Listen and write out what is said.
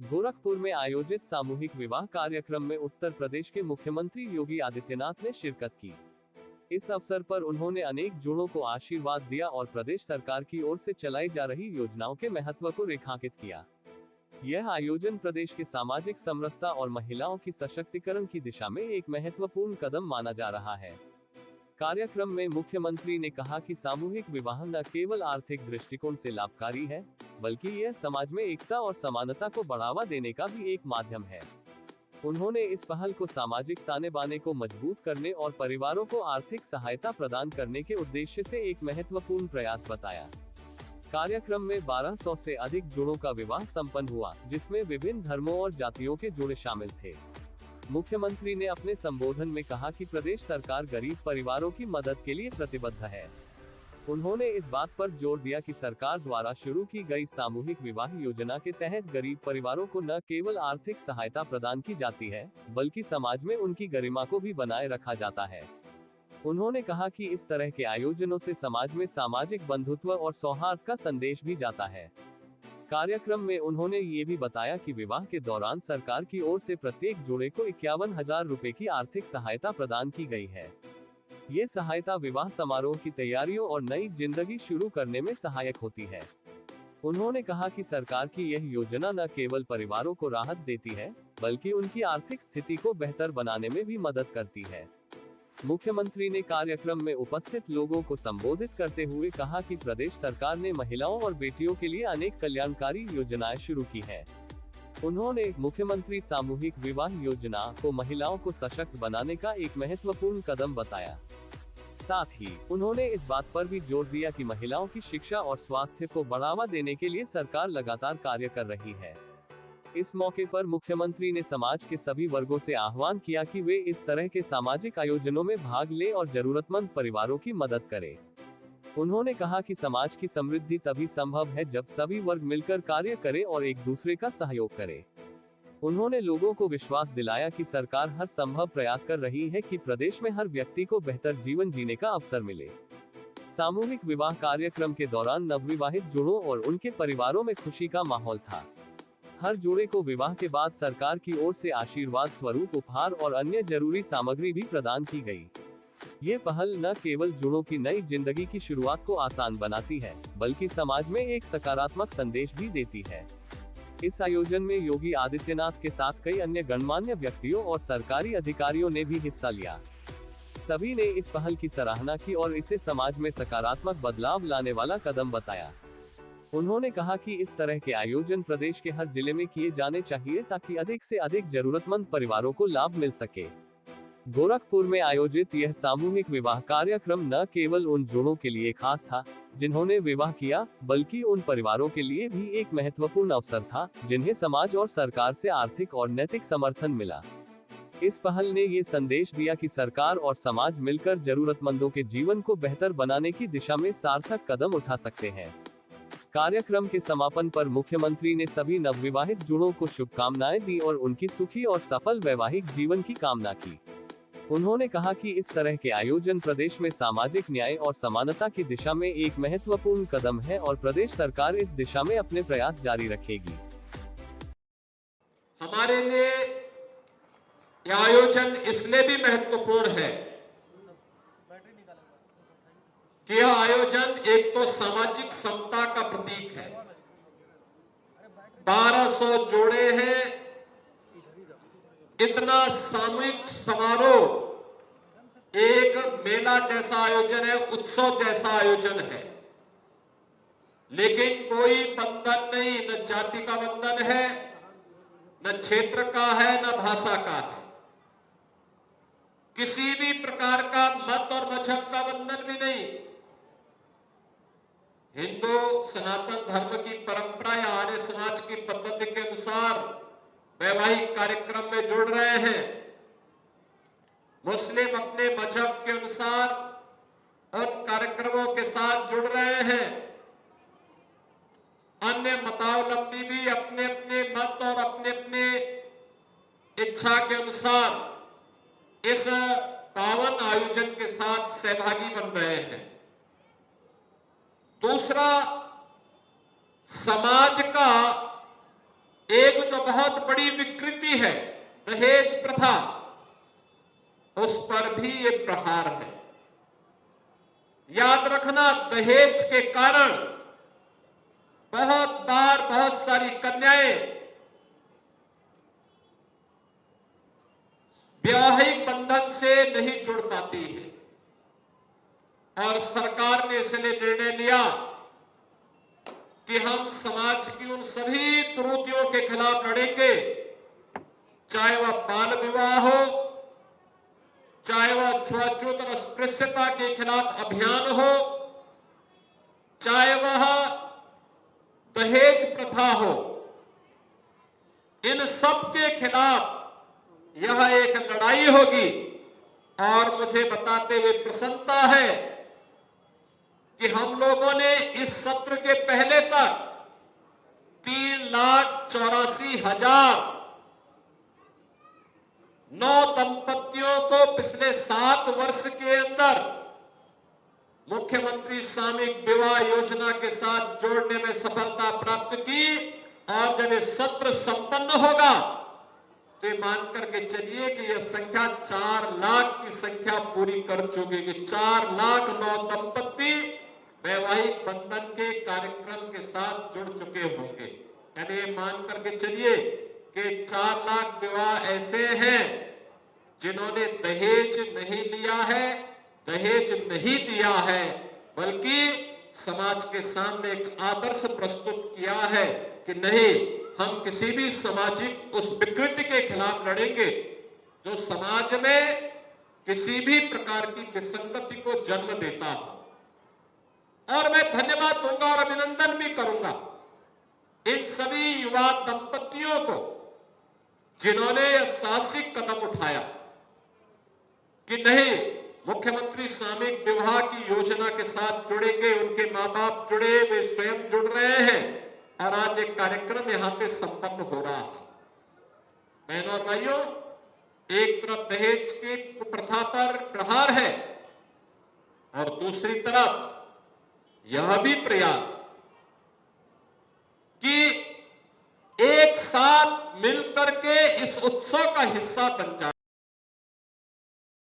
गोरखपुर में आयोजित सामूहिक विवाह कार्यक्रम में उत्तर प्रदेश के मुख्यमंत्री योगी आदित्यनाथ ने शिरकत की। इस अवसर पर उन्होंने अनेक जोड़ों को आशीर्वाद दिया और प्रदेश सरकार की ओर से चलाई जा रही योजनाओं के महत्व को रेखांकित किया। यह आयोजन प्रदेश के सामाजिक समरसता और महिलाओं की सशक्तिकरण की दिशा में एक महत्वपूर्ण कदम माना जा रहा है। कार्यक्रम में मुख्यमंत्री ने कहा कि सामूहिक विवाह न केवल आर्थिक दृष्टिकोण से लाभकारी है, बल्कि यह समाज में एकता और समानता को बढ़ावा देने का भी एक माध्यम है। उन्होंने इस पहल को सामाजिक ताने बाने को मजबूत करने और परिवारों को आर्थिक सहायता प्रदान करने के उद्देश्य से एक महत्वपूर्ण प्रयास बताया। कार्यक्रम में 1200 से अधिक जोड़ों का विवाह संपन्न हुआ, जिसमें विभिन्न धर्मों और जातियों के जोड़े शामिल थे। मुख्यमंत्री ने अपने संबोधन में कहा कि प्रदेश सरकार गरीब परिवारों की मदद के लिए प्रतिबद्ध है। उन्होंने इस बात पर जोर दिया कि सरकार द्वारा शुरू की गई सामूहिक विवाह योजना के तहत गरीब परिवारों को न केवल आर्थिक सहायता प्रदान की जाती है, बल्कि समाज में उनकी गरिमा को भी बनाए रखा जाता है। उन्होंने कहा कि इस तरह के आयोजनों से समाज में सामाजिक बंधुत्व और सौहार्द का संदेश भी जाता है। कार्यक्रम में उन्होंने ये भी बताया कि विवाह के दौरान सरकार की ओर से प्रत्येक जोड़े को 51,000 रुपए की आर्थिक सहायता प्रदान की गई है। ये सहायता विवाह समारोह की तैयारियों और नई जिंदगी शुरू करने में सहायक होती है। उन्होंने कहा कि सरकार की यह योजना न केवल परिवारों को राहत देती है, बल्कि उनकी आर्थिक स्थिति को बेहतर बनाने में भी मदद करती है। मुख्यमंत्री ने कार्यक्रम में उपस्थित लोगों को संबोधित करते हुए कहा कि प्रदेश सरकार ने महिलाओं और बेटियों के लिए अनेक कल्याणकारी योजनाएं शुरू की हैं। उन्होंने मुख्यमंत्री सामूहिक विवाह योजना को महिलाओं को सशक्त बनाने का एक महत्वपूर्ण कदम बताया। साथ ही उन्होंने इस बात पर भी जोर दिया कि महिलाओं की शिक्षा और स्वास्थ्य को बढ़ावा देने के लिए सरकार लगातार कार्य कर रही है। इस मौके पर मुख्यमंत्री ने समाज के सभी वर्गों से आह्वान किया कि वे इस तरह के सामाजिक आयोजनों में भाग लें और जरूरतमंद परिवारों की मदद करें। उन्होंने कहा कि समाज की समृद्धि तभी संभव है जब सभी वर्ग मिलकर कार्य करें और एक दूसरे का सहयोग करें। उन्होंने लोगों को विश्वास दिलाया कि सरकार हर संभव प्रयास कर रही है कि प्रदेश में हर व्यक्ति को बेहतर जीवन जीने का अवसर मिले। सामूहिक विवाह कार्यक्रम के दौरान नवविवाहित जोड़ों और उनके परिवारों में खुशी का माहौल था। हर जोड़े को विवाह के बाद सरकार की ओर से आशीर्वाद स्वरूप उपहार और अन्य जरूरी सामग्री भी प्रदान की गई। ये पहल न केवल जोड़ों की नई जिंदगी की शुरुआत को आसान बनाती है, बल्कि समाज में एक सकारात्मक संदेश भी देती है। इस आयोजन में योगी आदित्यनाथ के साथ कई अन्य गणमान्य व्यक्तियों और सरकारी अधिकारियों ने भी हिस्सा लिया। सभी ने इस पहल की सराहना की और इसे समाज में सकारात्मक बदलाव लाने वाला कदम बताया। उन्होंने कहा कि इस तरह के आयोजन प्रदेश के हर जिले में किए जाने चाहिए ताकि अधिक से अधिक जरूरतमंद परिवारों को लाभ मिल सके। गोरखपुर में आयोजित यह सामूहिक विवाह कार्यक्रम न केवल उन जोड़ों के लिए खास था जिन्होंने विवाह किया, बल्कि उन परिवारों के लिए भी एक महत्वपूर्ण अवसर था जिन्हें समाज और सरकार से आर्थिक और नैतिक समर्थन मिला। इस पहल ने ये संदेश दिया कि सरकार और समाज मिलकर जरूरतमंदों के जीवन को बेहतर बनाने की दिशा में सार्थक कदम उठा सकते हैं। कार्यक्रम के समापन पर मुख्यमंत्री ने सभी नवविवाहित जोड़ों को शुभकामनाएं दी और उनकी सुखी और सफल वैवाहिक जीवन की कामना की। उन्होंने कहा कि इस तरह के आयोजन प्रदेश में सामाजिक न्याय और समानता की दिशा में एक महत्वपूर्ण कदम है और प्रदेश सरकार इस दिशा में अपने प्रयास जारी रखेगी। हमारे लिए यह आयोजन इसलिए भी महत्वपूर्ण है कि यह आयोजन एक तो सामाजिक समता का प्रतीक है। 1200 जोड़े हैं, इतना सामूहिक समारोह एक मेला जैसा आयोजन है, उत्सव जैसा आयोजन है, लेकिन कोई बंधन नहीं, न जाति का बंधन है, न क्षेत्र का है, न भाषा का है, किसी भी प्रकार का मत और मजहब का बंधन भी नहीं। हिंदू सनातन धर्म की परंपरा या आर्य समाज की पद्धति के अनुसार वैवाहिक कार्यक्रम में जुड़ रहे हैं। मुस्लिम अपने मजहब के अनुसार उन कार्यक्रमों के साथ जुड़ रहे हैं। अन्य मतावलंबी भी अपने अपने मत और अपने अपने इच्छा के अनुसार इस पावन आयोजन के साथ सहभागी बन रहे हैं। दूसरा, समाज का एक जो बहुत बड़ी विकृति है दहेज प्रथा, उस पर भी ये प्रहार है। याद रखना, दहेज के कारण बहुत बार बहुत सारी कन्याएं वैवाहिक बंधन से नहीं जुड़ पाती है, और सरकार ने इसलिए निर्णय लिया कि हम समाज की उन सभी कुरीतियों के खिलाफ लड़ेंगे, चाहे वह बाल विवाह हो, चाहे वह छुआछूत और अस्पृश्यता के खिलाफ अभियान हो, चाहे वह दहेज प्रथा हो। इन सब के खिलाफ यह एक लड़ाई होगी। और मुझे बताते हुए प्रसन्नता है कि हम लोगों ने इस सत्र के पहले तक 3,84,000 9 दंपतियों को पिछले 7 वर्ष के अंदर मुख्यमंत्री सामूहिक विवाह योजना के साथ जोड़ने में सफलता प्राप्त की। और जब ये सत्र संपन्न होगा तो ये मान करके चलिए कि यह संख्या 4 लाख की संख्या पूरी कर चुकी है। 4 लाख 9 दंपति वैवाहिक बंधन के कार्यक्रम के साथ जुड़ चुके होंगे। यानी ये मान करके चलिए कि 4 लाख विवाह ऐसे हैं जिन्होंने दहेज नहीं लिया है, दहेज नहीं दिया है, बल्कि समाज के सामने एक आदर्श प्रस्तुत किया है कि नहीं, हम किसी भी सामाजिक उस विकृति के खिलाफ लड़ेंगे जो समाज में किसी भी प्रकार की विसंगति को जन्म देता हो। और मैं धन्यवाद दूंगा और अभिनंदन भी करूंगा इन सभी युवा दंपतियों को जिन्होंने यह साहसिक कदम उठाया कि नहीं, मुख्यमंत्री सामूहिक विवाह की योजना के साथ जुड़ेंगे। उनके मां बाप जुड़े, वे स्वयं जुड़ रहे हैं और आज एक कार्यक्रम यहां पे संपन्न हो रहा है। बहनों और भाइयों, एक तरफ दहेज की प्रथा पर प्रहार है और दूसरी तरफ यह भी प्रयास कि एक साथ मिलकर के इस उत्सव का हिस्सा बन जाए।